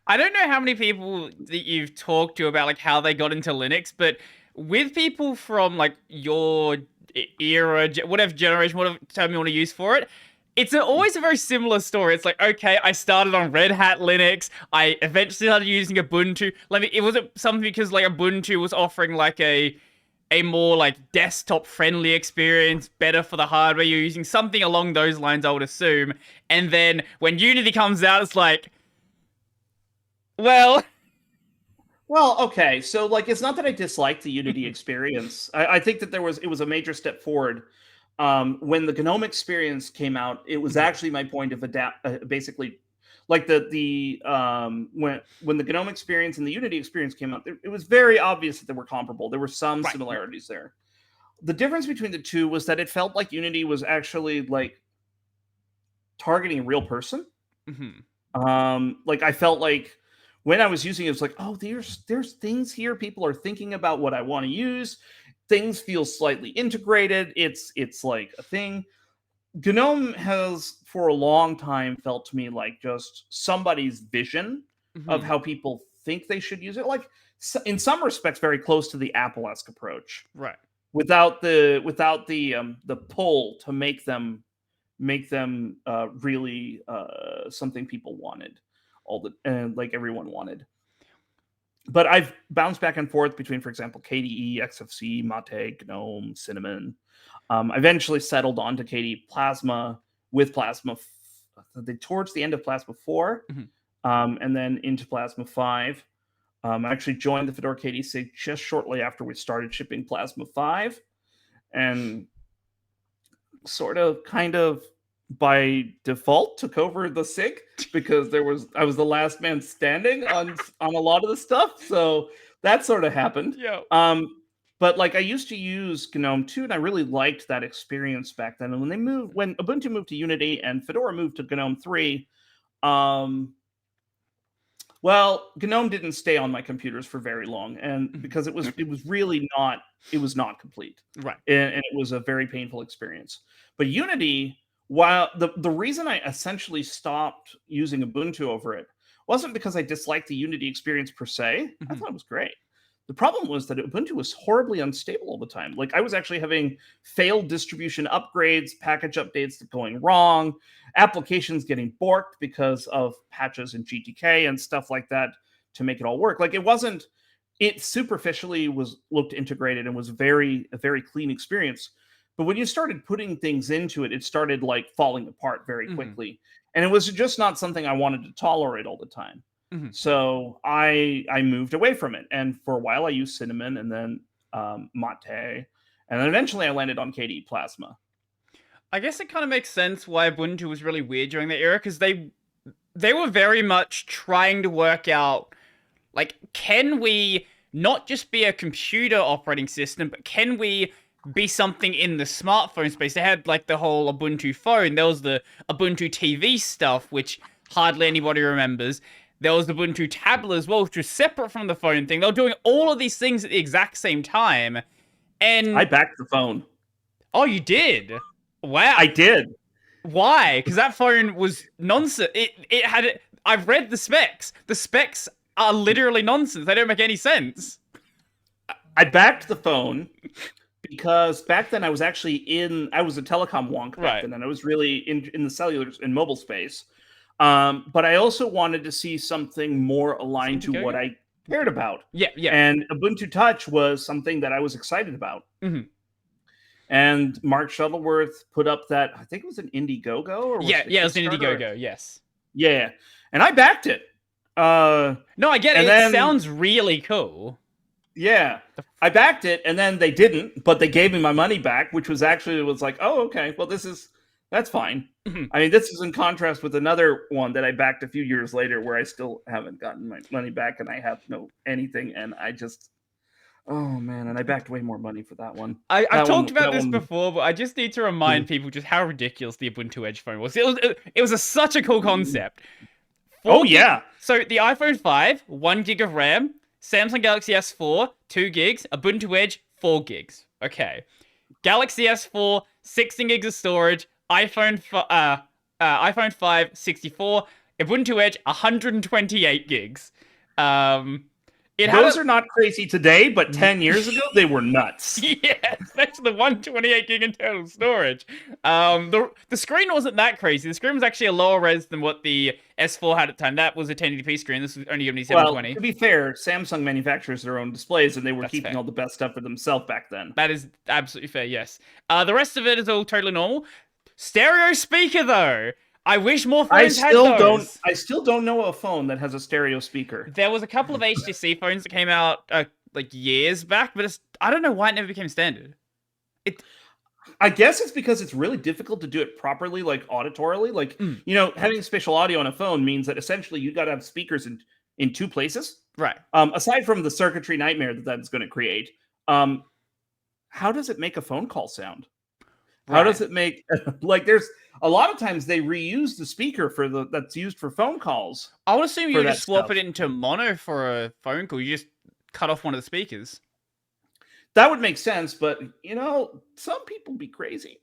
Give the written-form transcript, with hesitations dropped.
I don't know how many people that you've talked to about like how they got into Linux, but with people from like your era, whatever generation, whatever term you want to use for it, always a very similar story. It's like, okay, I started on Red Hat Linux. I eventually started using Ubuntu. Like, it wasn't something because like Ubuntu was offering like a more like desktop friendly experience, better for the hardware you're using, something along those lines, I would assume. And then when Unity comes out, it's like, well, Well, okay, so like it's not that I dislike the Unity experience. I think that it was a major step forward. When the GNOME experience came out, it was actually my point of basically like when the GNOME experience and the Unity experience came out, it was very obvious that they were comparable. There were some right. similarities there. The difference between the two was that it felt like Unity was actually like targeting a real person. Like I felt like when I was using it, it's like, oh, there's things here. People are thinking about what I want to use. Things feel slightly integrated. It's like a thing. GNOME has for a long time felt to me like just somebody's vision of how people think they should use it. Like in some respects, very close to the Apple-esque approach, Right. without the pull to make them really something people wanted like everyone wanted. But I've bounced back and forth between, for example, KDE, XFC, Mate, GNOME, Cinnamon. I eventually settled onto KDE Plasma with Plasma towards the end of Plasma 4, and then into Plasma 5. I actually joined the Fedora KDE SIG just shortly after we started shipping Plasma 5, and sort of kind of by default took over the SIG because I was the last man standing on a lot of the stuff, so that sort of happened. Yeah. But like I used to use GNOME 2, and I really liked that experience back then. And when Ubuntu moved to Unity and Fedora moved to GNOME 3, well, GNOME didn't stay on my computers for very long, and because it was not complete, right, and it was a very painful experience. But Unity, while the reason I essentially stopped using Ubuntu over it wasn't because I disliked the Unity experience per se. I thought it was great. The problem was that Ubuntu was horribly unstable all the time. Like I was actually having failed distribution upgrades, package updates going wrong, applications getting borked because of patches in GTK and stuff like that to make it all work. Like it superficially looked integrated and was a very clean experience. But when you started putting things into it, it started like falling apart very quickly. And it was just not something I wanted to tolerate all the time. So I moved away from it, and for a while I used Cinnamon, and then Mate, and then eventually I landed on KDE Plasma. I guess it kind of makes sense why Ubuntu was really weird during that era, because they were very much trying to work out, like, can we not just be a computer operating system, but can we be something in the smartphone space? They had like the whole Ubuntu phone. There was the Ubuntu TV stuff, which hardly anybody remembers. There was the Ubuntu tablet as well, which was separate from the phone thing. They were doing all of these things at the exact same time. And I backed the phone. Oh, you did? Wow. I did. Why? Because that phone was nonsense. It had. I've read the specs. The specs are literally nonsense. They don't make any sense. I backed the phone because back then I was actually I was a telecom wonk back then, and I was really in the cellular and mobile space. But I also wanted to see something more aligned to what I cared about. Yeah. And Ubuntu Touch was something that I was excited about. And Mark Shuttleworth put up that, I think it was an Indiegogo, or it was an Indiegogo. Yes. Yeah, and I backed it. No, I get it. It sounds really cool. Yeah, I backed it, and then they didn't, but they gave me my money back, which was like, oh, okay, well, that's fine. I mean, this is in contrast with another one that I backed a few years later, where I still haven't gotten my money back, and I have no anything, and I just, oh man, and I backed way more money for that one. I've talked about this before, but I just need to remind people just how ridiculous the Ubuntu Edge phone was. It was such a cool concept. Yeah. So the iPhone 5, 1 gig of RAM, Samsung Galaxy S4, 2 gigs, Ubuntu Edge, 4 gigs. Okay. Galaxy S4, 16 gigs of storage, iPhone 5, 64, Ubuntu Edge, 128 gigs. It Those had are not crazy today, but 10 years ago, they were nuts. yeah, especially the 128 gig internal storage. The screen wasn't that crazy. The screen was actually a lower res than what the S4 had at the time. That was a 1080p screen. This was only going to be Well, 720. to be fair, Samsung manufactures their own displays, and they were That's keeping fair. all the best stuff for themselves back then. That is absolutely fair, yes. The rest of it is all totally normal. Stereo speaker, though. I wish more phones had those. I still don't know a phone that has a stereo speaker. There was a couple of HTC phones that came out like years back, but I don't know why it never became standard. I guess it's because it's really difficult to do it properly, like auditorily. Like, having spatial audio on a phone means that essentially you got to have speakers in two places. Right. Aside from the circuitry nightmare that's going to create, how does it make a phone call sound? How does it make like there's a lot of times they reuse the speaker that's used for phone calls. I would assume you just swap it into mono for a phone call. You just cut off one of the speakers. That would make sense, but some people be crazy.